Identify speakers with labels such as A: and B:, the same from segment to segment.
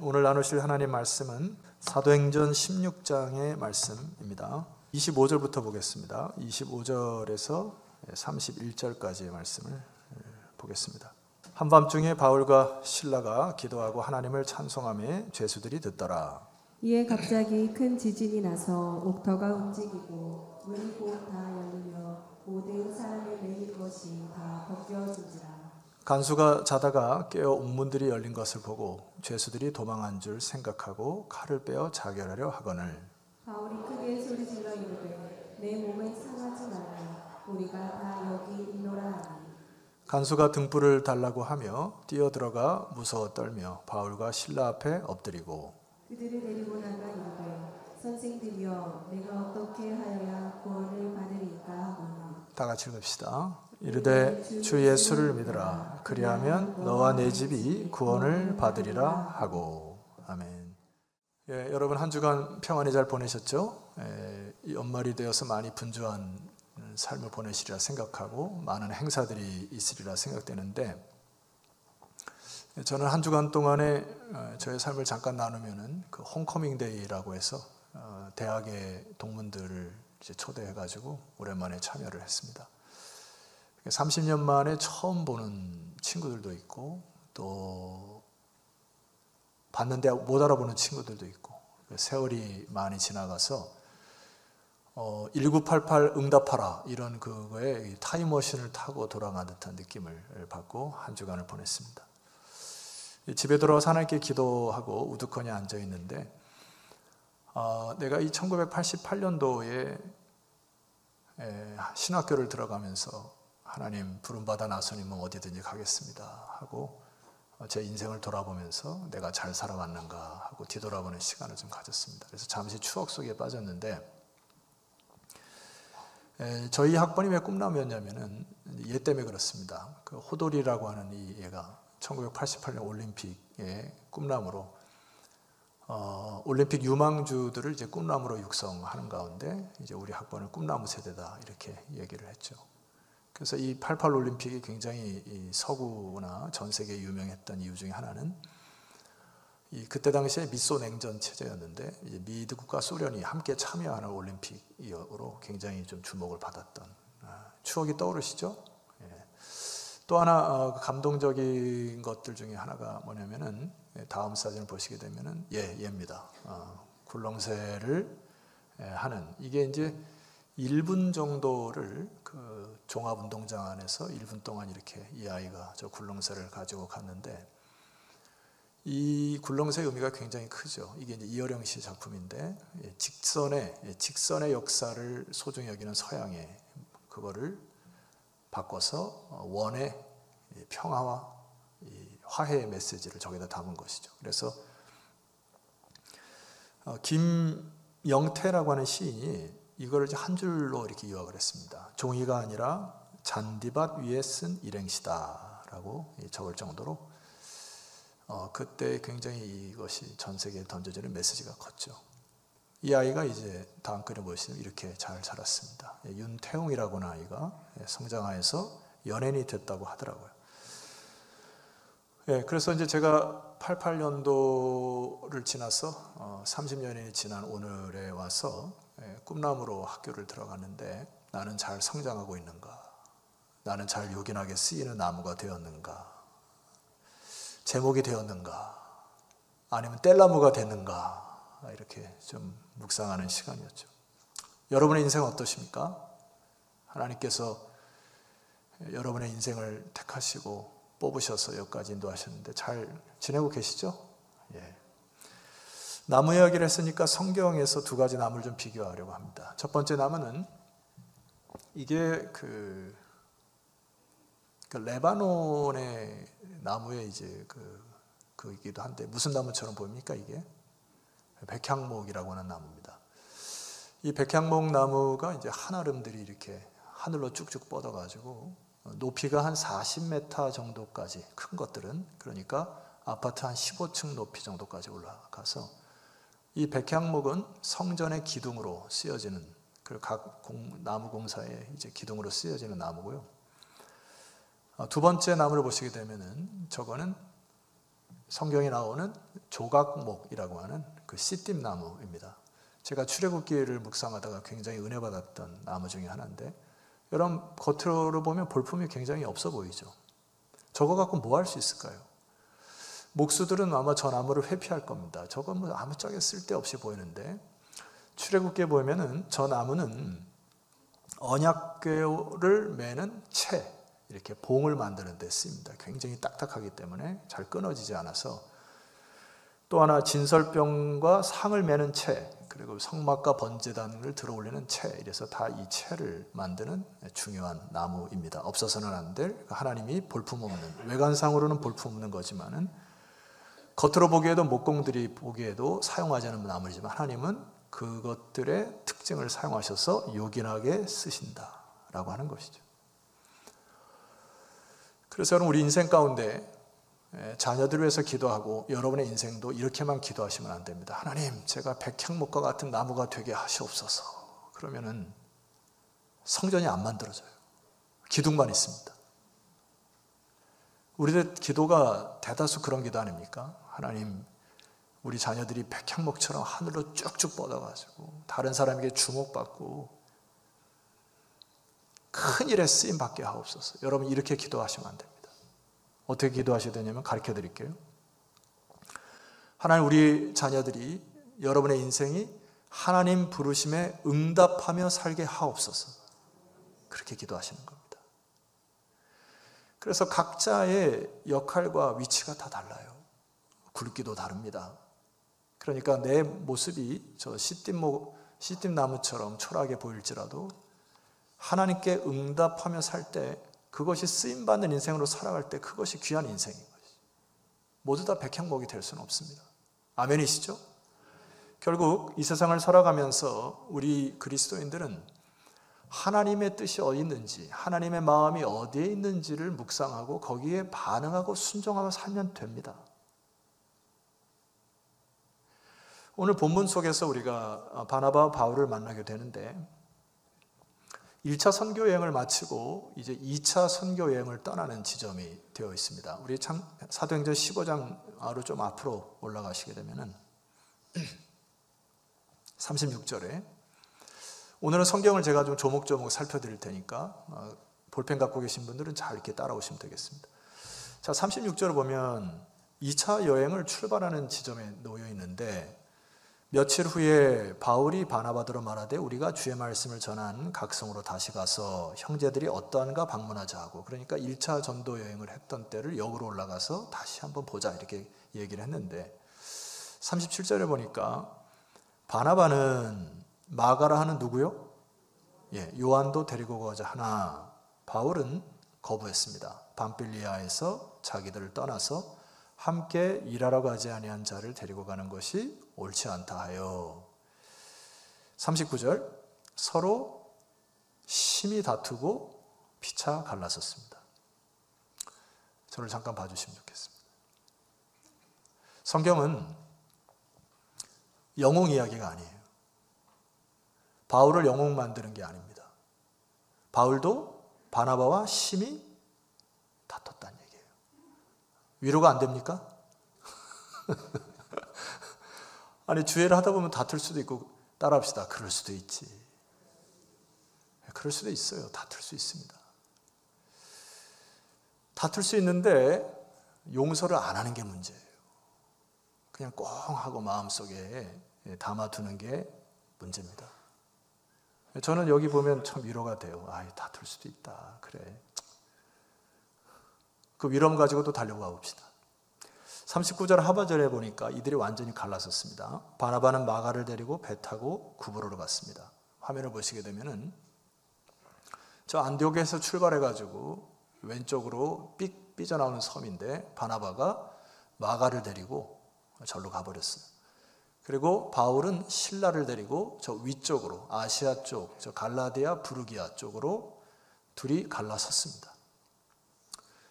A: 오늘 나누실 하나님 말씀은 사도행전 16장의 말씀입니다. 25절부터 보겠습니다. 25절에서 31절까지의 말씀을 보겠습니다. 한밤중에 바울과 실라가 기도하고 하나님을 찬송하며 죄수들이 듣더라.
B: 이에 갑자기 큰 지진이 나서 옥터가 움직이고 문이 곧 다 열리며 모든 사람의 매일 것이 다 벗겨진지라.
A: 간수가 자다가 깨어 옥문들이 열린 것을 보고 죄수들이 도망한 줄 생각하고 칼을 빼어 자결하려 하거늘
B: 바울이 크게 소리질러 이르되 내 몸은 상하지 말라. 우리가 다 여기 있노라 하니.
A: 간수가 등불을 달라고 하며 뛰어들어가 무서워 떨며 바울과 실라 앞에 엎드리고
B: 그들을 데리고 나가 이르되 선생들이여 내가 어떻게 하여야 구원을 받으리까 하거늘.
A: 다 같이 읽읍시다. 이르되 주 예수를 믿으라. 그리하면 너와 내 집이 구원을 받으리라 하고. 아멘. 예, 여러분 한 주간 평안히 잘 보내셨죠? 이 연말이 되어서 많이 분주한 삶을 보내시리라 생각하고 많은 행사들이 있으리라 생각되는데, 저는 한 주간 동안에 저의 삶을 잠깐 나누면은 그 홈커밍 데이라고 해서 대학의 동문들을 이제 초대해가지고 오랜만에 참여를 했습니다. 30년 만에 처음 보는 친구들도 있고 또 봤는데 못 알아보는 친구들도 있고, 세월이 많이 지나가서 1988 응답하라 이런 그거에 타임머신을 타고 돌아간 듯한 느낌을 받고 한 주간을 보냈습니다. 집에 돌아와서 하나님께 기도하고 우두커니 앉아 있는데 내가 이 1988년도에 신학교를 들어가면서 하나님 부름받아 나서님은 어디든지 가겠습니다 하고 제 인생을 돌아보면서 내가 잘 살아왔는가 하고 뒤돌아보는 시간을 좀 가졌습니다. 그래서 잠시 추억 속에 빠졌는데, 저희 학번이 왜 꿈나무였냐면은 얘 때문에 그렇습니다. 그 호돌이라고 하는 이 얘가 1988년 올림픽의 꿈나무로 올림픽 유망주들을 이제 꿈나무로 육성하는 가운데 이제 우리 학번을 꿈나무 세대다 이렇게 얘기를 했죠. 그래서 이 88 올림픽이 굉장히 이 서구나 전 세계에 유명했던 이유 중에 하나는 그때 당시에 미소 냉전 체제였는데 이제 미국과 소련이 함께 참여하는 올림픽으로 굉장히 좀 주목을 받았던 추억이 떠오르시죠? 예. 또 하나 감동적인 것들 중에 하나가 뭐냐면은 다음 사진을 보시게 되면은 얘입니다. 굴렁쇠를 하는, 이게 이제 1분 정도를 그 종합운동장 안에서 1분 동안 이렇게 이 아이가 저 굴렁쇠를 가지고 갔는데, 이 굴렁쇠의 의미가 굉장히 크죠. 이게 이제 이어령 씨 작품인데 직선의 역사를 소중히 여기는 서양에 그거를 바꿔서 원의 평화와 화해의 메시지를 저기다 담은 것이죠. 그래서 김영태라고 하는 시인이 이거를 한 줄로 이렇게 요약을 했습니다. 종이가 아니라 잔디밭 위에 쓴 일행시다라고 적을 정도로 그때 굉장히 이것이 전 세계에 던져지는 메시지가 컸죠. 이 아이가 이제 다음 글에 보시면 이렇게 잘 자랐습니다. 윤태웅이라고 하는 아이가 성장하여서 연예인이 됐다고 하더라고요. 그래서 이제 제가 88년도를 지나서 30년이 지난 오늘에 와서 꿈나무로 학교를 들어갔는데, 나는 잘 성장하고 있는가? 나는 잘 요긴하게 쓰이는 나무가 되었는가? 제목이 되었는가? 아니면 뗄나무가 됐는가? 이렇게 좀 묵상하는 시간이었죠. 여러분의 인생은 어떠십니까? 하나님께서 여러분의 인생을 택하시고 뽑으셔서 여기까지 인도하셨는데 잘 지내고 계시죠? 예. 나무 이야기를 했으니까 성경에서 두 가지 나무를 좀 비교하려고 합니다. 첫 번째 나무는 이게 그 레바논의 나무의 이제 그이기도 한데 무슨 나무처럼 보입니까? 이게 백향목이라고 하는 나무입니다. 이 백향목 나무가 이제 한아름들이 이렇게 하늘로 쭉쭉 뻗어가지고 높이가 한 40m 정도까지, 큰 것들은 그러니까 아파트 한 15층 높이 정도까지 올라가서, 이 백향목은 성전의 기둥으로 쓰여지는, 그리고 각 나무 공사의 이제 기둥으로 쓰여지는 나무고요. 두 번째 나무를 보시게 되면은 저거는 성경에 나오는 조각목이라고 하는 그 씨띠나무입니다. 제가 출애굽기를 묵상하다가 굉장히 은혜 받았던 나무 중에 하나인데, 여러분 겉으로 보면 볼품이 굉장히 없어 보이죠. 저거 갖고 뭐 할 수 있을까요? 목수들은 아마 저 나무를 회피할 겁니다. 저거 뭐 아무짝에 쓸데없이 보이는데, 출애굽기에 보면은 저 나무는 언약궤를 매는 채, 이렇게 봉을 만드는 데 쓰입니다. 굉장히 딱딱하기 때문에 잘 끊어지지 않아서. 또 하나 진설병과 상을 매는 채, 그리고 성막과 번제단을 들어올리는 채, 이래서 다 이 채를 만드는 중요한 나무입니다. 없어서는 안 될, 하나님이 볼품없는, 외관상으로는 볼품없는 거지만은 겉으로 보기에도 목공들이 보기에도 사용하지 않는 나무이지만 하나님은 그것들의 특징을 사용하셔서 요긴하게 쓰신다라고 하는 것이죠. 그래서 여러분, 우리 인생 가운데 자녀들을 위해서 기도하고 여러분의 인생도 이렇게만 기도하시면 안 됩니다. 하나님, 제가 백향목과 같은 나무가 되게 하시옵소서. 그러면은 성전이 안 만들어져요. 기둥만 있습니다. 우리들 기도가 대다수 그런 기도 아닙니까? 하나님, 우리 자녀들이 백향목처럼 하늘로 쭉쭉 뻗어가지고 다른 사람에게 주목받고 큰 일에 쓰임받게 하옵소서. 여러분, 이렇게 기도하시면 안 됩니다. 어떻게 기도하셔야 되냐면 가르쳐 드릴게요. 하나님, 우리 자녀들이, 여러분의 인생이 하나님 부르심에 응답하며 살게 하옵소서. 그렇게 기도하시는 겁니다. 그래서 각자의 역할과 위치가 다 달라요. 굵기도 다릅니다. 그러니까 내 모습이 저 씨띠나무처럼 초라하게 보일지라도 하나님께 응답하며 살 때, 그것이 쓰임받는 인생으로 살아갈 때 그것이 귀한 인생인 것이죠. 모두 다 백향목이 될 수는 없습니다. 아멘이시죠? 결국 이 세상을 살아가면서 우리 그리스도인들은 하나님의 뜻이 어디 있는지, 하나님의 마음이 어디에 있는지를 묵상하고 거기에 반응하고 순종하며 살면 됩니다. 오늘 본문 속에서 우리가 바나바와 바울을 만나게 되는데, 1차 선교 여행을 마치고 이제 2차 선교 여행을 떠나는 지점이 되어 있습니다. 우리 사도행전 15장으로 좀 앞으로 올라가시게 되면은 36절에, 오늘은 성경을 제가 좀 조목조목 살펴드릴 테니까 볼펜 갖고 계신 분들은 잘 이렇게 따라오시면 되겠습니다. 자, 36절을 보면 2차 여행을 출발하는 지점에 놓여 있는데, 며칠 후에 바울이 바나바더러 말하되 우리가 주의 말씀을 전한 각성으로 다시 가서 형제들이 어떠한가 방문하자 하고, 그러니까 1차 전도 여행을 했던 때를 역으로 올라가서 다시 한번 보자, 이렇게 얘기를 했는데, 37절에 보니까 바나바는 마가라 하는 누구요? 요한도 데리고 가자 하나 바울은 거부했습니다. 밤빌리아에서 자기들을 떠나서 함께 일하러 가지 아니한 자를 데리고 가는 것이 옳지 않다 하여. 39절, 서로 심히 다투고 피차 갈라섰습니다. 저를 잠깐 봐주시면 좋겠습니다. 성경은 영웅 이야기가 아니에요. 바울을 영웅 만드는 게 아닙니다. 바울도 바나바와 심히 다퉜다는 얘기예요. 위로가 안 됩니까? 아니, 주애를 하다 보면 다툴 수도 있고, 따라합시다. 그럴 수도 있지. 그럴 수도 있어요. 다툴 수 있습니다. 다툴 수 있는데 용서를 안 하는 게 문제예요. 그냥 꽁 하고 마음속에 담아두는 게 문제입니다. 저는 여기 보면 참 위로가 돼요. 다툴 수도 있다. 그래. 그 위로감 가지고 또 달려가 봅시다. 39절 하반절에 보니까 이들이 완전히 갈라섰습니다. 바나바는 마가를 데리고 배 타고 구브로로 갔습니다. 화면을 보시게 되면은 저 안디옥에서 출발해가지고 왼쪽으로 삐져나오는 섬인데, 바나바가 마가를 데리고 절로 가버렸어요. 그리고 바울은 실라를 데리고 저 위쪽으로, 아시아 쪽, 저 갈라디아, 부르기아 쪽으로 둘이 갈라섰습니다.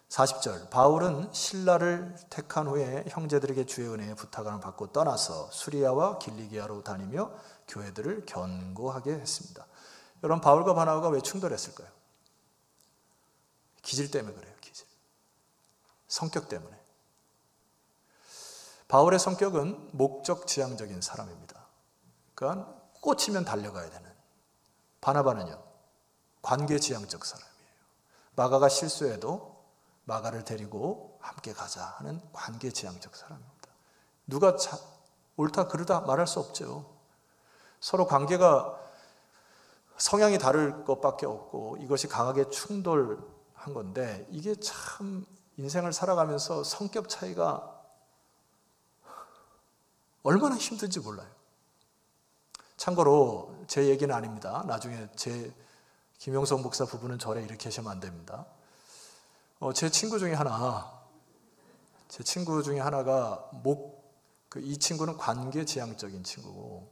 A: 40절, 바울은 실라를 택한 후에 형제들에게 주의 은혜에 부탁을 받고 떠나서 수리아와 길리기아로 다니며 교회들을 견고하게 했습니다. 여러분, 바울과 바나바가 왜 충돌했을까요? 기질 때문에 그래요. 기질. 성격 때문에. 바울의 성격은 목적 지향적인 사람입니다. 그러니까 꽂히면 달려가야 되는. 바나바는요, 관계 지향적 사람이에요. 마가가 실수해도 마가를 데리고 함께 가자 하는 관계 지향적 사람입니다. 누가 옳다 그르다 말할 수 없죠. 서로 관계가 성향이 다를 것밖에 없고 이것이 강하게 충돌한 건데, 이게 참 인생을 살아가면서 성격 차이가 얼마나 힘든지 몰라요. 참고로 제 얘기는 아닙니다. 나중에 김용석 목사 부부는 절에 이렇게 하시면 안 됩니다. 제 친구 중에 하나가 이 친구는 관계 지향적인 친구고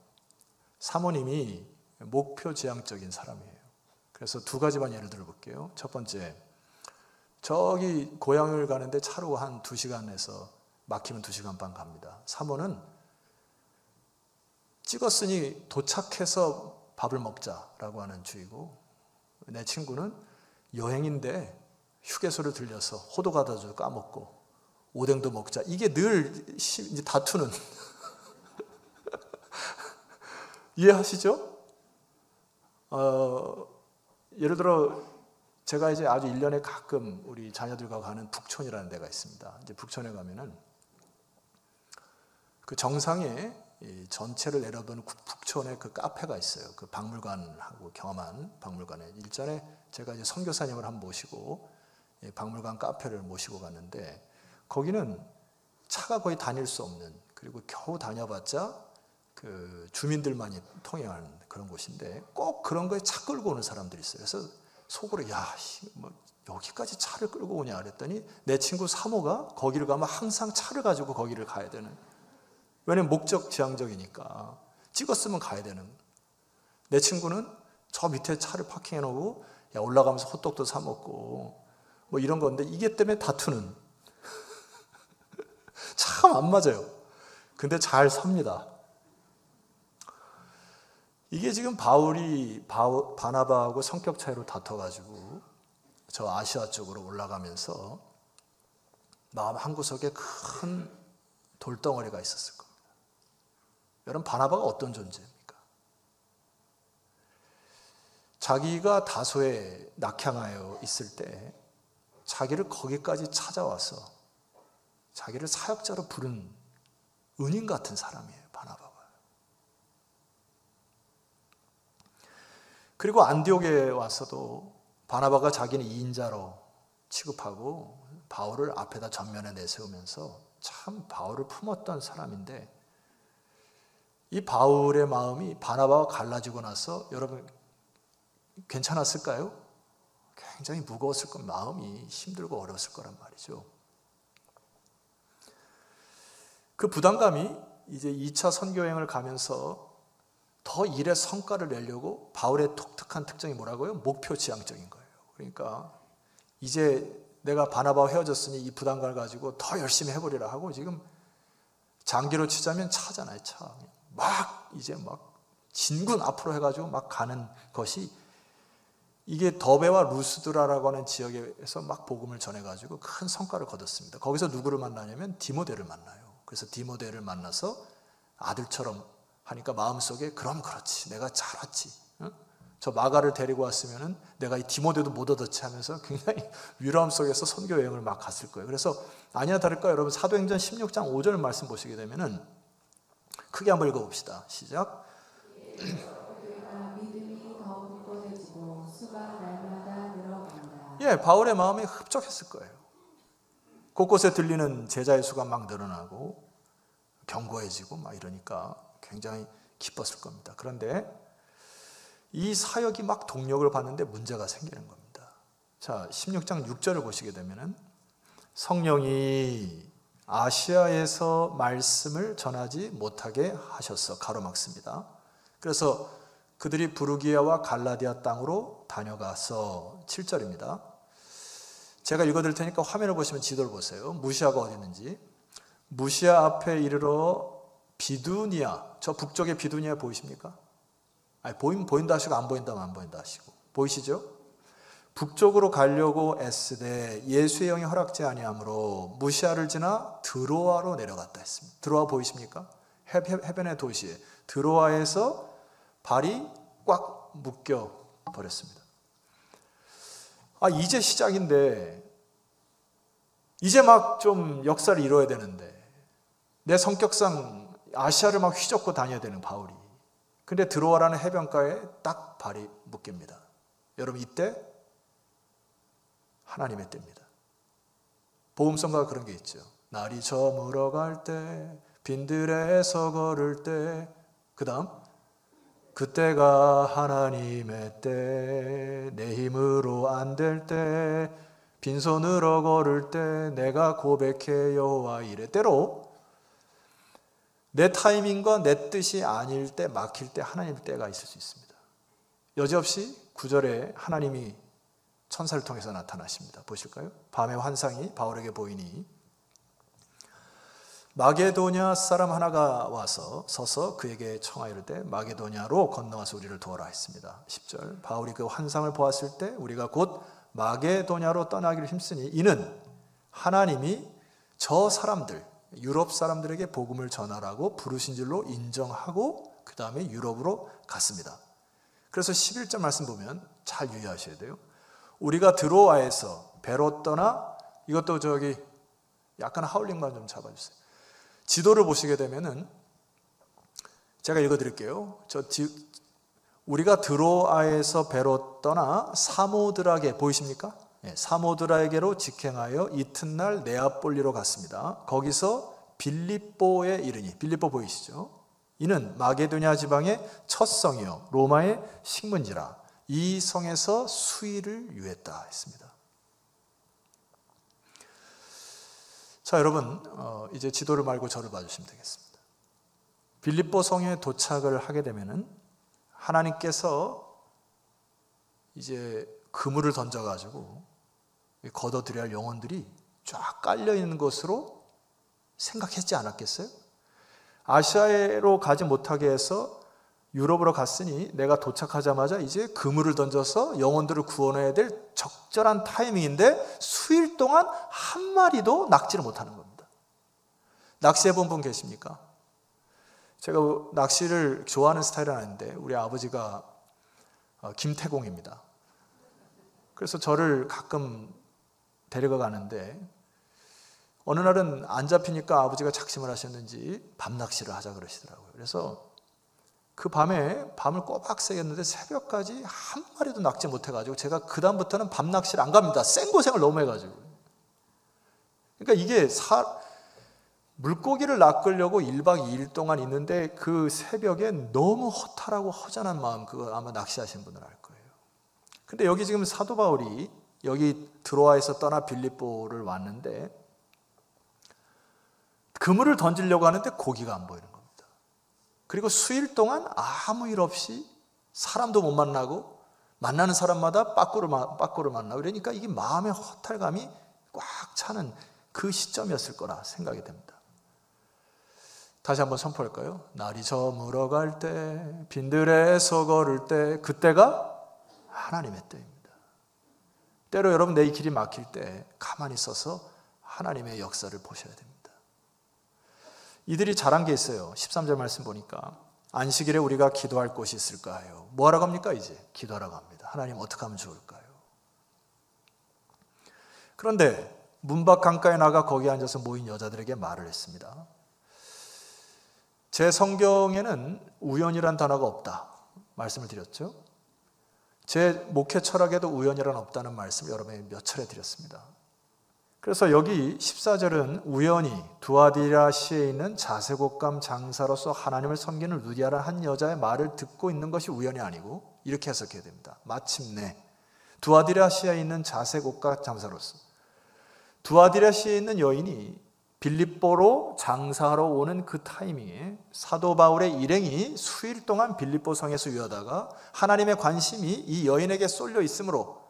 A: 사모님이 목표 지향적인 사람이에요. 그래서 두 가지만 예를 들어 볼게요. 첫 번째, 저기 고향을 가는데 차로 한 2시간에서 막히면 2시간 반 갑니다. 사모는 찍었으니 도착해서 밥을 먹자라고 하는 주의고, 내 친구는 여행인데 휴게소를 들려서 호두 갖다 줘 까먹고 오뎅도 먹자. 이게 늘 이제 다투는. 이해하시죠? 예를 들어 제가 이제 아주 1년에 가끔 우리 자녀들과 가는 북촌이라는 데가 있습니다. 이제 북촌에 가면은 그 정상에 전체를 내려다보는 북촌에 그 카페가 있어요. 그 박물관하고 경험한 박물관에 일전에 제가 이제 선교사님을 한 번 모시고 박물관 카페를 모시고 갔는데, 거기는 차가 거의 다닐 수 없는, 그리고 겨우 다녀봤자 그 주민들만이 통행하는 그런 곳인데 꼭 그런 거에 차 끌고 오는 사람들이 있어요. 그래서 속으로 뭐 여기까지 차를 끌고 오냐 그랬더니 내 친구 사모가 거기를 가면 항상 차를 가지고 거기를 가야 되는. 왜냐면 목적 지향적이니까 찍었으면 가야 되는. 내 친구는 저 밑에 차를 파킹해 놓고 올라가면서 호떡도 사 먹고 뭐 이런 건데, 이게 때문에 다투는. 참 안 맞아요. 근데 잘 삽니다. 이게 지금 바나바하고 성격 차이로 다퉈가지고 저 아시아 쪽으로 올라가면서 마음 한구석에 큰 돌덩어리가 있었을 겁니다. 여러분, 바나바가 어떤 존재입니까? 자기가 다소에 낙향하여 있을 때 자기를 거기까지 찾아와서 자기를 사역자로 부른 은인 같은 사람이에요, 바나바가. 그리고 안디옥에 와서도 바나바가 자기는 2인자로 취급하고 바울을 앞에다 전면에 내세우면서 참 바울을 품었던 사람인데, 이 바울의 마음이 바나바와 갈라지고 나서 여러분 괜찮았을까요? 굉장히 무거웠을 겁니다. 마음이 힘들고 어려웠을 거란 말이죠. 그 부담감이 이제 2차 선교여행을 가면서 더 일의 성과를 내려고, 바울의 독특한 특징이 뭐라고요? 목표 지향적인 거예요. 그러니까 이제 내가 바나바와 헤어졌으니 이 부담감을 가지고 더 열심히 해보리라 하고, 지금 장기로 치자면 차잖아요, 차. 이제 진군 앞으로 해가지고 막 가는 것이, 이게 더베와 루스드라라고 하는 지역에서 막 복음을 전해가지고 큰 성과를 거뒀습니다. 거기서 누구를 만나냐면 디모데를 만나요. 그래서 디모데를 만나서 아들처럼 하니까 마음속에 그럼 그렇지, 내가 잘 왔지. 저 마가를 데리고 왔으면은 내가 이 디모데도 못 얻었지 하면서 굉장히 위로함 속에서 선교 여행을 막 갔을 거예요. 그래서 아니나 다를까 여러분, 사도행전 16장 5절 말씀 보시게 되면은 크게 한번 읽어봅시다. 시작. 예, 바울의 마음이 흡족했을 거예요. 곳곳에 들리는 제자의 수가 막 늘어나고 견고해지고 막 이러니까 굉장히 기뻤을 겁니다. 그런데 이 사역이 막 동력을 받는데 문제가 생기는 겁니다. 자, 16장 6절을 보시게 되면은 성령이 아시아에서 말씀을 전하지 못하게 하셨어. 가로막습니다. 그래서 그들이 부르기아와 갈라디아 땅으로 다녀가서 7절입니다. 제가 읽어드릴 테니까 화면을 보시면 지도를 보세요. 무시아가 어디 있는지. 무시아 앞에 이르러 비두니아, 저 북쪽에 비두니아 보이십니까? 아니, 보인다 하시고 안 보인다면 안 보인다 하시고. 보이시죠? 북쪽으로 가려고 애쓰되 예수의 영이 허락지 아니하므로 무시아를 지나 드로아로 내려갔다 했습니다. 드로아 보이십니까? 해변의 도시에 드로아에서 발이 꽉 묶여 버렸습니다. 이제 시작인데, 이제 막 좀 역사를 이뤄야 되는데, 내 성격상 아시아를 막 휘젓고 다녀야 되는 바울이, 근데 드로아라는 해변가에 딱 발이 묶입니다. 여러분, 이때 하나님의 때입니다. 복음성가가 그런 게 있죠. 날이 저물어 갈 때, 빈들에서 걸을 때, 그 다음 그때가 하나님의 때, 내 힘으로 안 될 때, 빈손으로 걸을 때, 내가 고백해 여호와 이래. 때로 내 타이밍과 내 뜻이 아닐 때, 막힐 때 하나님의 때가 있을 수 있습니다. 여지없이 9절에 하나님이 천사를 통해서 나타나십니다. 보실까요? 밤의 환상이 바울에게 보이니 마게도냐 사람 하나가 와서 서서 그에게 청하이를 때 마게도냐로 건너와서 우리를 도와라 했습니다. 10절, 바울이 그 환상을 보았을 때 우리가 곧 마게도냐로 떠나기를 힘쓰니 이는 하나님이 저 사람들, 유럽 사람들에게 복음을 전하라고 부르신 줄로 인정하고 그 다음에 유럽으로 갔습니다. 그래서 11절 말씀 보면 잘 유의하셔야 돼요. 우리가 드로아에서 배로 떠나, 이것도 약간 하울링만 좀 잡아주세요. 지도를 보시게 되면은 제가 읽어드릴게요. 우리가 드로아에서 배로 떠나 사모드라게, 보이십니까? 사모드라에게로 직행하여 이튿날 네아폴리로 갔습니다. 거기서 빌립보에 이르니, 빌립보 보이시죠? 이는 마게도냐 지방의 첫 성이요 로마의 식문지라. 이 성에서 수일을 유했다 했습니다. 자, 여러분, 이제 지도를 말고 저를 봐주시면 되겠습니다. 빌립보 성에 도착을 하게 되면은 하나님께서 이제 그물을 던져가지고 걷어들여야 할 영혼들이 쫙 깔려 있는 것으로 생각했지 않았겠어요? 아시아로 가지 못하게 해서 유럽으로 갔으니 내가 도착하자마자 이제 그물을 던져서 영혼들을 구원해야 될 적절한 타이밍인데 수일 동안 한 마리도 낚지를 못하는 겁니다. 낚시해 본 분 계십니까? 제가 낚시를 좋아하는 스타일은 아닌데 우리 아버지가 김태공입니다. 그래서 저를 가끔 데려가 가는데 어느 날은 안 잡히니까 아버지가 작심을 하셨는지 밤낚시를 하자 그러시더라고요. 그래서 그 밤에 밤을 꼬박 새겼는데 새벽까지 한 마리도 낚지 못해가지고 제가 그 다음부터는 밤낚시를 안 갑니다. 생고생을 너무 해가지고. 그러니까 이게 물고기를 낚으려고 1박 2일 동안 있는데 그 새벽에 너무 허탈하고 허전한 마음, 그거 아마 낚시하신 분은 알 거예요. 근데 여기 지금 사도 바울이 여기 드로아에서 떠나 빌립보를 왔는데 그물을 던지려고 하는데 고기가 안 보이는 겁니다. 그리고 수일 동안 아무 일 없이 사람도 못 만나고 만나는 사람마다 빠꾸를 만나고 이러니까 이게 마음의 허탈감이 꽉 차는 그 시점이었을 거라 생각이 됩니다. 다시 한번 선포할까요? 날이 저물어 갈 때, 빈들에서 걸을 때, 그때가 하나님의 때입니다. 때로 여러분 내 길이 막힐 때 가만히 서서 하나님의 역사를 보셔야 됩니다. 이들이 잘한 게 있어요. 13절 말씀 보니까 안식일에 우리가 기도할 곳이 있을까요? 뭐 하러 갑니까? 이제 기도하러 갑니다. 하나님 어떻게 하면 좋을까요? 그런데 문 밖 강가에 나가 거기 앉아서 모인 여자들에게 말을 했습니다. 제 성경에는 우연이란 단어가 없다 말씀을 드렸죠. 제 목회 철학에도 우연이란 없다는 말씀을 여러분에게 몇 차례 드렸습니다. 그래서 여기 14절은 우연히 두아디라시에 있는 자색옷감 장사로서 하나님을 섬기는 루디아라는 한 여자의 말을 듣고 있는 것이 우연이 아니고 이렇게 해석해야 됩니다. 마침내 두아디라시에 있는 자색옷감 장사로서, 두아디라시에 있는 여인이 빌립보로 장사하러 오는 그 타이밍에 사도 바울의 일행이 수일 동안 빌립보 성에서 유하다가 하나님의 관심이 이 여인에게 쏠려 있으므로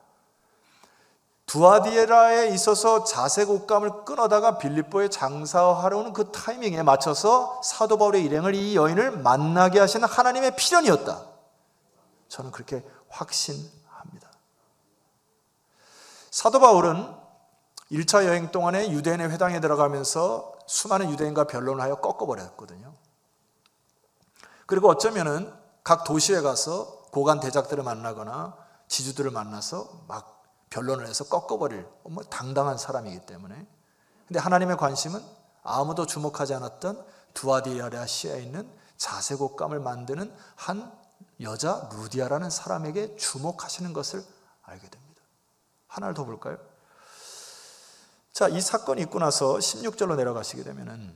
A: 두아디라에 있어서 자색 옷감을 끊어다가 빌립보에 장사하러 오는 그 타이밍에 맞춰서 사도 바울의 일행을, 이 여인을 만나게 하시는 하나님의 필연이었다. 저는 그렇게 확신합니다. 사도 바울은 1차 여행 동안에 유대인의 회당에 들어가면서 수많은 유대인과 변론을 하여 꺾어버렸거든요. 그리고 어쩌면은 각 도시에 가서 고관 대작들을 만나거나 지주들을 만나서 막 변론을 해서 꺾어버릴 당당한 사람이기 때문에. 근데 하나님의 관심은 아무도 주목하지 않았던 두아디아시아에 있는 자색옷감을 만드는 한 여자 루디아라는 사람에게 주목하시는 것을 알게 됩니다. 하나를 더 볼까요? 자, 이 사건이 있고 나서 16절로 내려가시게 되면은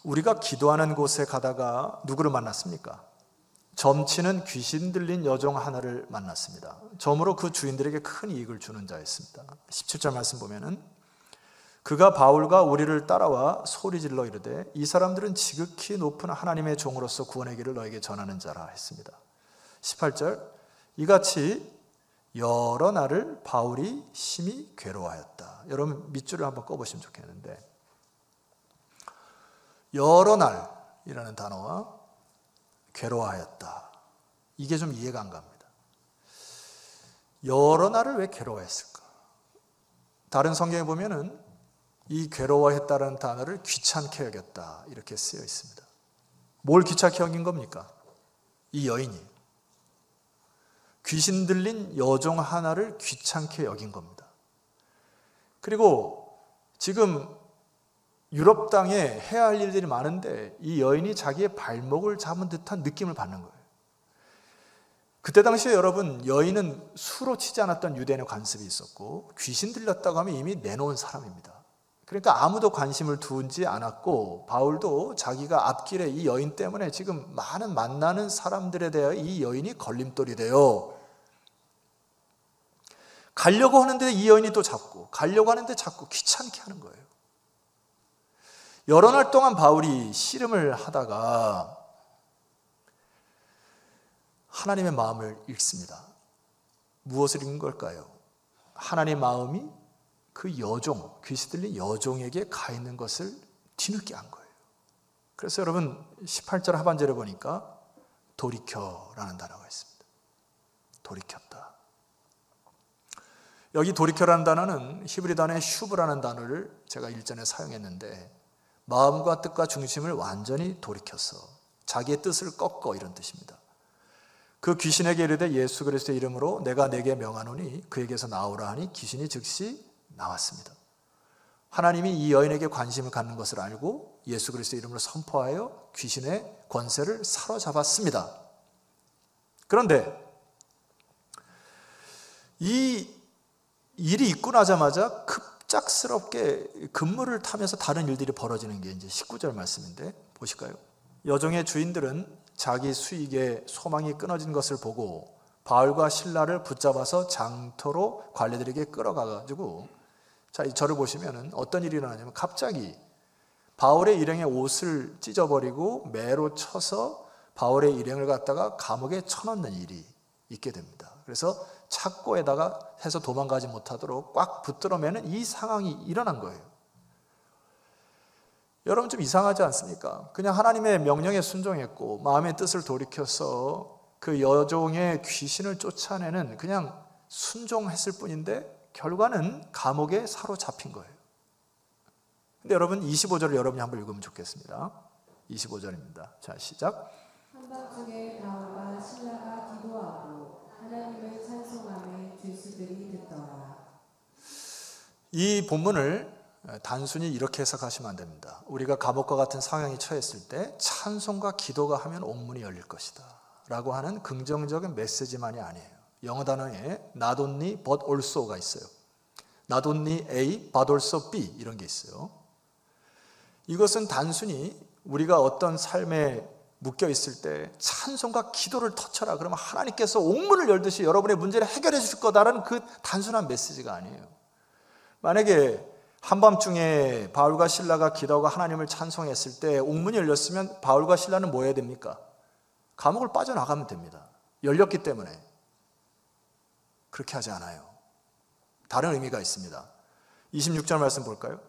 A: 우리가 기도하는 곳에 가다가 누구를 만났습니까? 점치는 귀신 들린 여종 하나를 만났습니다. 점으로 그 주인들에게 큰 이익을 주는 자였습니다. 17절 말씀 보면은 그가 바울과 우리를 따라와 소리질러 이르되 이 사람들은 지극히 높은 하나님의 종으로서 구원의 길을 너에게 전하는 자라 했습니다. 18절 이같이 여러 날을 바울이 심히 괴로워하였다. 여러분 밑줄을 한번 꺼보시면 좋겠는데 여러 날이라는 단어와 괴로워하였다. 이게 좀 이해가 안 갑니다. 여러 날을 왜 괴로워했을까? 다른 성경에 보면은 이 괴로워했다는 단어를 귀찮게 여겼다 이렇게 쓰여 있습니다. 뭘 귀찮게 여긴 겁니까? 이 여인이 귀신 들린 여종 하나를 귀찮게 여긴 겁니다. 그리고 지금 유럽 땅에 해야 할 일들이 많은데 이 여인이 자기의 발목을 잡은 듯한 느낌을 받는 거예요. 그때 당시에 여러분 여인은 수로 치지 않았던 유대인의 관습이 있었고 귀신 들렸다고 하면 이미 내놓은 사람입니다. 그러니까 아무도 관심을 두지 않았고 바울도 자기가 앞길에 이 여인 때문에 지금 많은 만나는 사람들에 대하여 이 여인이 걸림돌이 돼요. 가려고 하는데 이 여인이 또 잡고 가려고 하는데 자꾸 귀찮게 하는 거예요. 여러 날 동안 바울이 씨름을 하다가 하나님의 마음을 읽습니다. 무엇을 읽은 걸까요? 하나님의 마음이 그 여종, 귀신 들린 여종에게 가 있는 것을 뒤늦게 한 거예요. 그래서 여러분 18절 하반절에 보니까 돌이켜라는 단어가 있습니다. 돌이켰다. 여기 돌이켜라는 단어는 히브리 단어의 슈브라는 단어를 제가 일전에 사용했는데 마음과 뜻과 중심을 완전히 돌이켜서 자기의 뜻을 꺾어 이런 뜻입니다. 그 귀신에게 이르되 예수 그리스도의 이름으로 내가 내게 명하노니 그에게서 나오라 하니 귀신이 즉시 나왔습니다. 하나님이 이 여인에게 관심을 갖는 것을 알고 예수 그리스도의 이름으로 선포하여 귀신의 권세를 사로잡았습니다. 그런데 이 일이 있고 나자마자 급작스럽게 근무를 타면서 다른 일들이 벌어지는 게 이제 19절 말씀인데 보실까요? 여종의 주인들은 자기 수익에 소망이 끊어진 것을 보고 바울과 실라를 붙잡아서 장터로 관리들에게 끌어가가지고 자, 저를 보시면은 어떤 일이 일어나냐면 갑자기 바울의 일행의 옷을 찢어버리고 매로 쳐서 바울의 일행을 갖다가 감옥에 쳐넣는 일이 있게 됩니다. 그래서 착고에다가 해서 도망가지 못하도록 꽉 붙들어매는 이 상황이 일어난 거예요. 여러분 좀 이상하지 않습니까? 그냥 하나님의 명령에 순종했고 마음의 뜻을 돌이켜서 그 여종의 귀신을 쫓아내는 그냥 순종했을 뿐인데 결과는 감옥에 사로잡힌 거예요. 근데 여러분 25절을 여러분이 한번 읽으면 좋겠습니다. 25절입니다. 자, 시작.
B: 한밤중에 바울과 실라가 기도하고 하나님을 찬송하며 죄수들이 듣더라.
A: 이 본문을 단순히 이렇게 해석하시면 안 됩니다. 우리가 감옥과 같은 상황에 처했을 때 찬송과 기도가 하면 옥문이 열릴 것이다 라고 하는 긍정적인 메시지만이 아니에요. 영어 단어에 not only but also가 있어요. not only A but also B 이런 게 있어요. 이것은 단순히 우리가 어떤 삶에 묶여 있을 때 찬송과 기도를 터쳐라 그러면 하나님께서 옥문을 열듯이 여러분의 문제를 해결해 주실 거다라는 그 단순한 메시지가 아니에요. 만약에 한밤중에 바울과 실라가 기도하고 하나님을 찬송했을 때 옥문이 열렸으면 바울과 실라는 뭐 해야 됩니까? 감옥을 빠져나가면 됩니다. 열렸기 때문에. 그렇게 하지 않아요. 다른 의미가 있습니다. 26절 말씀 볼까요?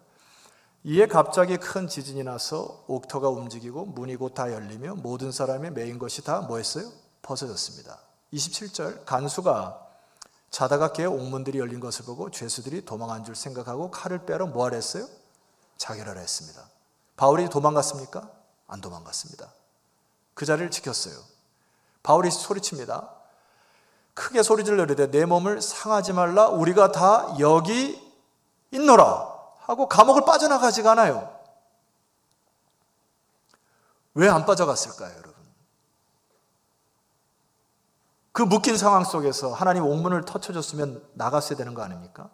A: 이에 갑자기 큰 지진이 나서 옥터가 움직이고 문이 곧 다 열리며 모든 사람이 메인 것이 다 뭐 했어요? 벗어졌습니다. 27절 간수가 자다가 깨어 옥문들이 열린 것을 보고 죄수들이 도망한 줄 생각하고 칼을 빼러 뭐하라 했어요? 자결하라 했습니다. 바울이 도망갔습니까? 안 도망갔습니다. 그 자리를 지켰어요. 바울이 소리칩니다. 크게 소리를 내리되 내 몸을 상하지 말라, 우리가 다 여기 있노라 하고 감옥을 빠져나가지가 않아요. 왜 안 빠져갔을까요, 여러분? 그 묶인 상황 속에서 하나님 옥문을 터쳐줬으면 나갔어야 되는 거 아닙니까?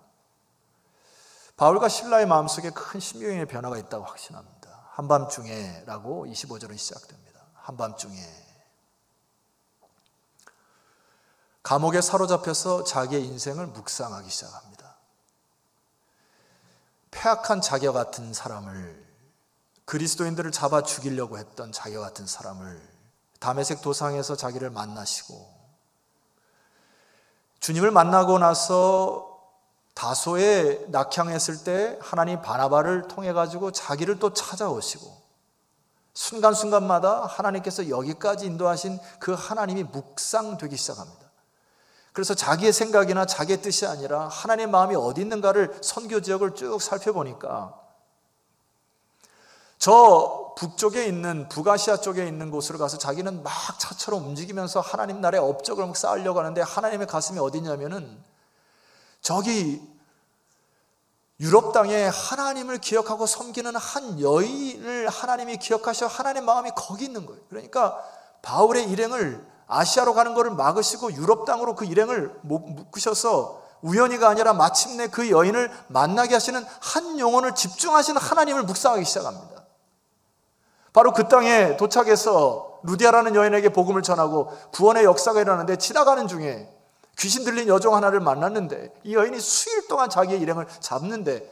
A: 바울과 실라의 마음속에 큰 심경의 변화가 있다고 확신합니다. 한밤중에 라고 25절은 시작됩니다. 한밤중에. 감옥에 사로잡혀서 자기의 인생을 묵상하기 시작합니다. 패악한 자기와 같은 사람을, 그리스도인들을 잡아 죽이려고 했던 자기와 같은 사람을 다메섹 도상에서 자기를 만나시고, 주님을 만나고 나서 다소에 낙향했을 때 하나님 바나바를 통해 가지고 자기를 또 찾아오시고, 순간순간마다 하나님께서 여기까지 인도하신 그 하나님이 묵상되기 시작합니다. 그래서 자기의 생각이나 자기의 뜻이 아니라 하나님의 마음이 어디 있는가를 선교 지역을 쭉 살펴보니까 저 북쪽에 있는 북아시아 쪽에 있는 곳으로 가서 자기는 막 차처럼 움직이면서 하나님 나라의 업적을 쌓으려고 하는데, 하나님의 가슴이 어디냐면은 저기 유럽 땅에 하나님을 기억하고 섬기는 한 여인을 하나님이 기억하셔 하나님의 마음이 거기 있는 거예요. 그러니까 바울의 일행을 아시아로 가는 것을 막으시고 유럽 땅으로 그 일행을 묶으셔서 우연히가 아니라 마침내 그 여인을 만나게 하시는 한 영혼을 집중하시는 하나님을 묵상하기 시작합니다. 바로 그 땅에 도착해서 루디아라는 여인에게 복음을 전하고 구원의 역사가 일어나는데, 지나가는 중에 귀신 들린 여종 하나를 만났는데 이 여인이 수일 동안 자기의 일행을 잡는데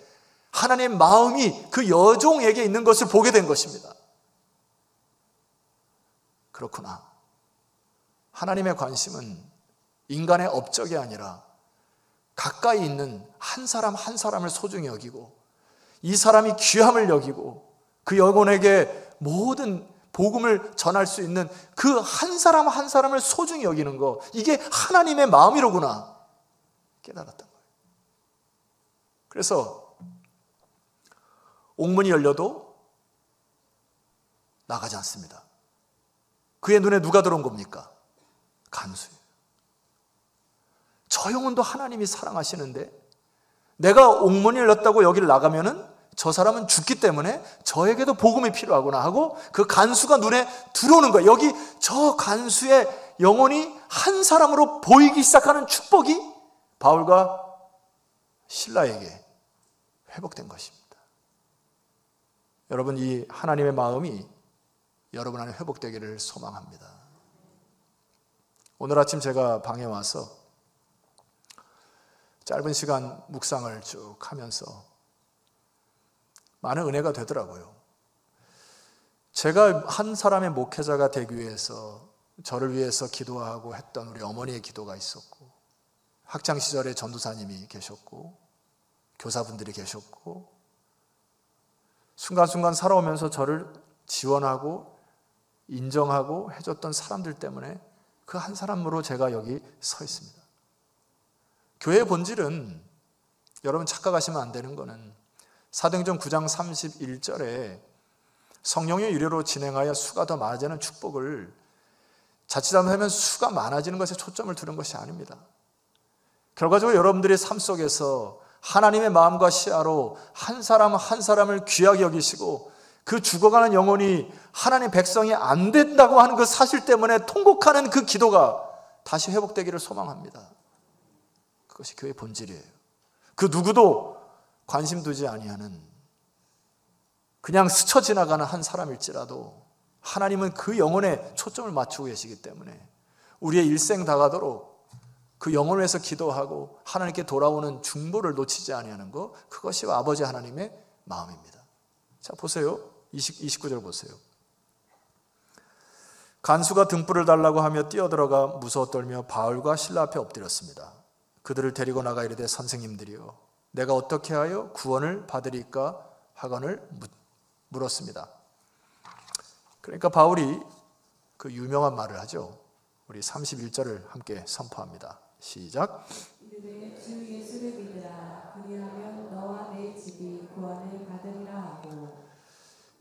A: 하나님의 마음이 그 여종에게 있는 것을 보게 된 것입니다. 그렇구나. 하나님의 관심은 인간의 업적이 아니라 가까이 있는 한 사람 한 사람을 소중히 여기고, 이 사람이 귀함을 여기고 그 영혼에게 모든 복음을 전할 수 있는 그 한 사람 한 사람을 소중히 여기는 거, 이게 하나님의 마음이로구나 깨달았던 거예요. 그래서 옥문이 열려도 나가지 않습니다. 그의 눈에 누가 들어온 겁니까? 간수예요. 저 영혼도 하나님이 사랑하시는데 내가 옥문이 열렸다고 여기를 나가면은 저 사람은 죽기 때문에 저에게도 복음이 필요하구나 하고 그 간수가 눈에 들어오는 거예요. 여기 저 간수의 영혼이 한 사람으로 보이기 시작하는 축복이 바울과 실라에게 회복된 것입니다. 여러분, 이 하나님의 마음이 여러분 안에 회복되기를 소망합니다. 오늘 아침 제가 방에 와서 짧은 시간 묵상을 쭉 하면서 많은 은혜가 되더라고요. 제가 한 사람의 목회자가 되기 위해서 저를 위해서 기도하고 했던 우리 어머니의 기도가 있었고, 학창시절에 전도사님이 계셨고 교사분들이 계셨고, 순간순간 살아오면서 저를 지원하고 인정하고 해줬던 사람들 때문에 그 한 사람으로 제가 여기 서 있습니다. 교회의 본질은, 여러분 착각하시면 안 되는 거는, 사도행전 9장 31절에 성령의 유래로 진행하여 수가 더 많아지는 축복을 자칫 잘못하면 수가 많아지는 것에 초점을 두는 것이 아닙니다. 결과적으로 여러분들의 삶 속에서 하나님의 마음과 시야로 한 사람 한 사람을 귀하게 여기시고, 그 죽어가는 영혼이 하나님 백성이 안 된다고 하는 그 사실 때문에 통곡하는 그 기도가 다시 회복되기를 소망합니다. 그것이 교회의 본질이에요. 그 누구도 관심 두지 아니하는, 그냥 스쳐 지나가는 한 사람일지라도 하나님은 그 영혼에 초점을 맞추고 계시기 때문에 우리의 일생 다가도록 그 영혼을 위해서 기도하고 하나님께 돌아오는 중보를 놓치지 아니하는 것, 그것이 아버지 하나님의 마음입니다. 자, 보세요. 29절 보세요. 간수가 등불을 달라고 하며 뛰어들어가 무서워 떨며 바울과 실라 앞에 엎드렸습니다. 그들을 데리고 나가 이르되 선생님들이여, 내가 어떻게 하여 구원을 받으리까 하거늘 물었습니다. 그러니까 바울이 그 유명한 말을 하죠. 우리 31절을 함께 선포합니다. 시작.
B: 이르되 주 예수를 믿으라. 그리하면 너와 내 집이 구원을 받으리라 하고.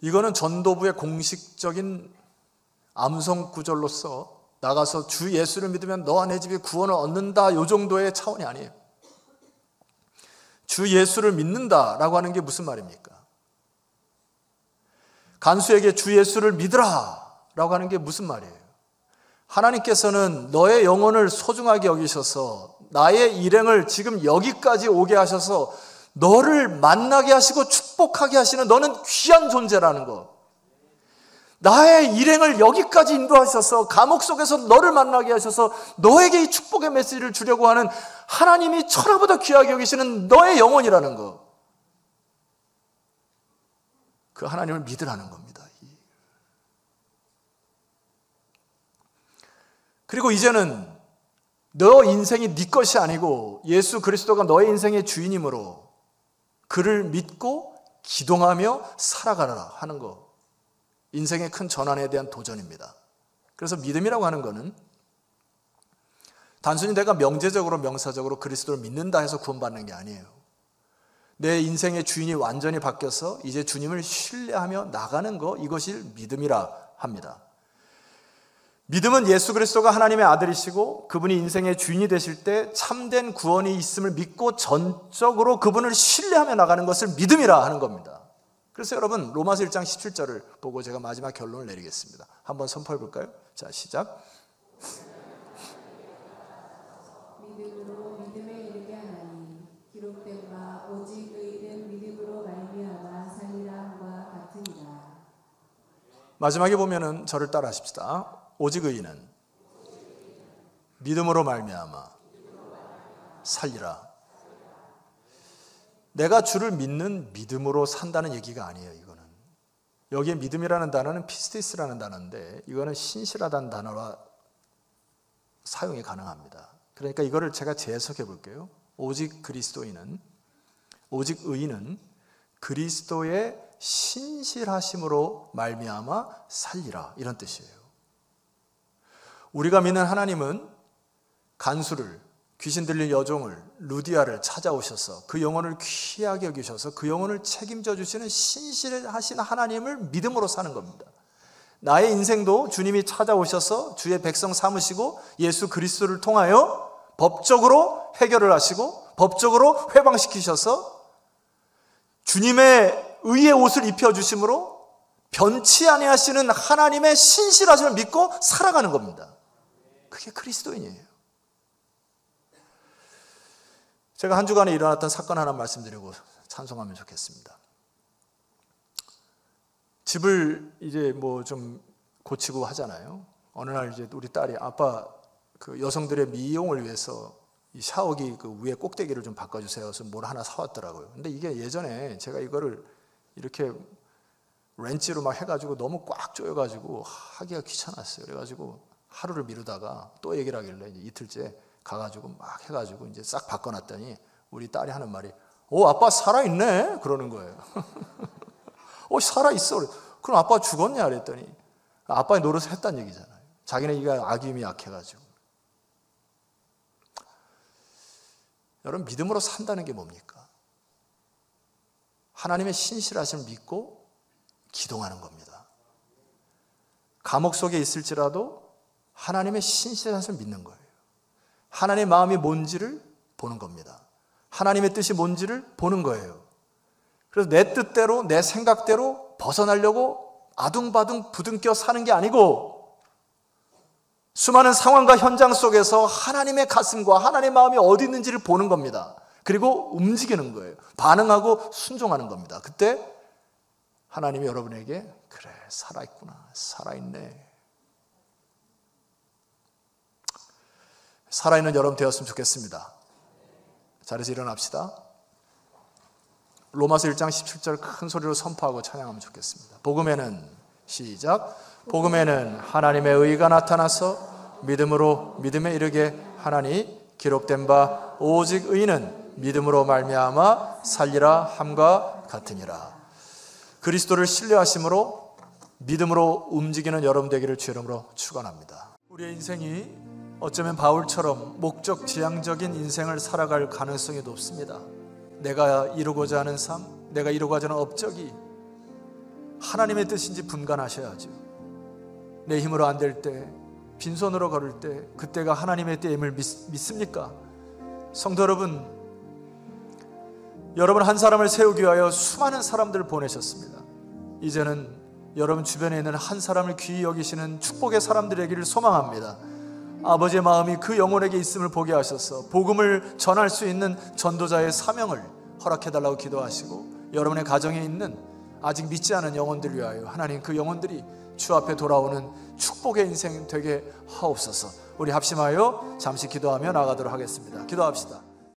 A: 이거는 전도부의 공식적인 암송 구절로서 나가서 주 예수를 믿으면 너와 내 집이 구원을 얻는다, 이 정도의 차원이 아니에요. 주 예수를 믿는다라고 하는 게 무슨 말입니까? 간수에게 주 예수를 믿으라 라고 하는 게 무슨 말이에요? 하나님께서는 너의 영혼을 소중하게 여기셔서 나의 일행을 지금 여기까지 오게 하셔서 너를 만나게 하시고 축복하게 하시는, 너는 귀한 존재라는 것. 나의 일행을 여기까지 인도하셔서 감옥 속에서 너를 만나게 하셔서 너에게 이 축복의 메시지를 주려고 하는 하나님이 천하보다 귀하게 여기시는 너의 영혼이라는 것. 그 하나님을 믿으라는 겁니다. 그리고 이제는 너 인생이 네 것이 아니고 예수 그리스도가 너의 인생의 주인이므로 그를 믿고 기동하며 살아가라 하는 거. 인생의 큰 전환에 대한 도전입니다. 그래서 믿음이라고 하는 거는 단순히 내가 명제적으로 명사적으로 그리스도를 믿는다 해서 구원받는 게 아니에요. 내 인생의 주인이 완전히 바뀌어서 이제 주님을 신뢰하며 나가는 거, 이것이 믿음이라 합니다. 믿음은 예수 그리스도가 하나님의 아들이시고 그분이 인생의 주인이 되실 때 참된 구원이 있음을 믿고 전적으로 그분을 신뢰하며 나가는 것을 믿음이라 하는 겁니다. 그래서 여러분 로마서 1장 17절을 보고 제가 마지막 결론을 내리겠습니다. 한번 선포해 볼까요? 자, 시작.
B: 믿음으로 믿음에 이르게 하나니 기록된 바 오직 의인은 믿음으로 말미암아 살리라 함과 같으니라.
A: 마지막에 보면은 저를 따라 하십시다. 오직 의인은 믿음으로 말미암아 살리라. 내가 주를 믿는 믿음으로 산다는 얘기가 아니에요. 이거는 여기에 믿음이라는 단어는 피스티스라는 단어인데 이거는 신실하다는 단어와 사용이 가능합니다. 그러니까 이거를 제가 재해석해 볼게요. 오직 그리스도인은, 오직 의인은 그리스도의 신실하심으로 말미암아 살리라, 이런 뜻이에요. 우리가 믿는 하나님은 간수를, 귀신 들린 여종을, 루디아를 찾아오셔서 그 영혼을 귀하게 여기셔서 그 영혼을 책임져 주시는 신실하신 하나님을 믿음으로 사는 겁니다. 나의 인생도 주님이 찾아오셔서 주의 백성 삼으시고 예수 그리스도를 통하여 법적으로 해결을 하시고 법적으로 회방시키셔서 주님의 의의 옷을 입혀주심으로 변치 아니하시는 하나님의 신실하심을 믿고 살아가는 겁니다. 그게 그리스도인이에요. 제가 한 주간에 일어났던 사건 하나 말씀드리고 찬송하면 좋겠습니다. 집을 이제 뭐 좀 고치고 하잖아요. 어느 날 이제 우리 딸이 아빠 그 여성들의 미용을 위해서 이 샤워기 그 위에 꼭대기를 좀 바꿔주세요. 그래서 뭘 하나 사왔더라고요. 근데 이게 예전에 제가 이거를 이렇게 렌치로 막 해가지고 너무 꽉 조여가지고 하기가 귀찮았어요. 그래가지고 하루를 미루다가 또 얘기를 하길래 이제 이틀째 가가지고 막 해가지고 이제 싹 바꿔놨더니 우리 딸이 하는 말이 아빠 살아있네? 그러는 거예요. 살아있어. 그럼 아빠 죽었냐? 그랬더니 아빠의 노릇을 했다는 얘기잖아요. 자기네 이가 악임이 약해가지고. 여러분 믿음으로 산다는 게 뭡니까? 하나님의 신실하심을 믿고 기동하는 겁니다. 감옥 속에 있을지라도 하나님의 신실하심을 믿는 거예요. 하나님의 마음이 뭔지를 보는 겁니다. 하나님의 뜻이 뭔지를 보는 거예요. 그래서 내 뜻대로 내 생각대로 벗어나려고 아둥바둥 부둥켜 사는 게 아니고 수많은 상황과 현장 속에서 하나님의 가슴과 하나님의 마음이 어디 있는지를 보는 겁니다. 그리고 움직이는 거예요. 반응하고 순종하는 겁니다. 그때 하나님이 여러분에게 그래 살아있구나, 살아있네, 살아있는 여러분 되었으면 좋겠습니다. 자리에서 일어납시다. 로마서 1장 17절 큰 소리로 선포하고 찬양하면 좋겠습니다. 복음에는 시작. 복음에는 하나님의 의가 나타나서 믿음으로 믿음에 이르게 하나니 기록된 바 오직 의인은 믿음으로 말미암아 살리라 함과 같으니라. 그리스도를 신뢰하심으로 믿음으로 움직이는 여러분 되기를 주 이름으로 축원합니다. 우리의 인생이 어쩌면 바울처럼 목적 지향적인 인생을 살아갈 가능성이 높습니다. 내가 이루고자 하는 삶, 내가 이루고자 하는 업적이 하나님의 뜻인지 분간하셔야죠. 내 힘으로 안 될 때, 빈손으로 걸을 때 그때가 하나님의 때임을 믿습니까? 성도 여러분, 여러분 한 사람을 세우기 위하여 수많은 사람들을 보내셨습니다. 이제는 여러분 주변에 있는 한 사람을 귀히 여기시는 축복의 사람들에게를 소망합니다. 아버지의 마음이 그 영혼에게 있음을 보게 하셔서 복음을 전할 수 있는 전도자의 사명을 허락해달라고 기도하시고, 여러분의 가정에 있는 아직 믿지 않은 영혼들을 위하여 하나님 그 영혼들이 주 앞에 돌아오는 축복의 인생 되게 하옵소서. 우리 합심하여 잠시 기도하며 나가도록 하겠습니다. 기도합시다.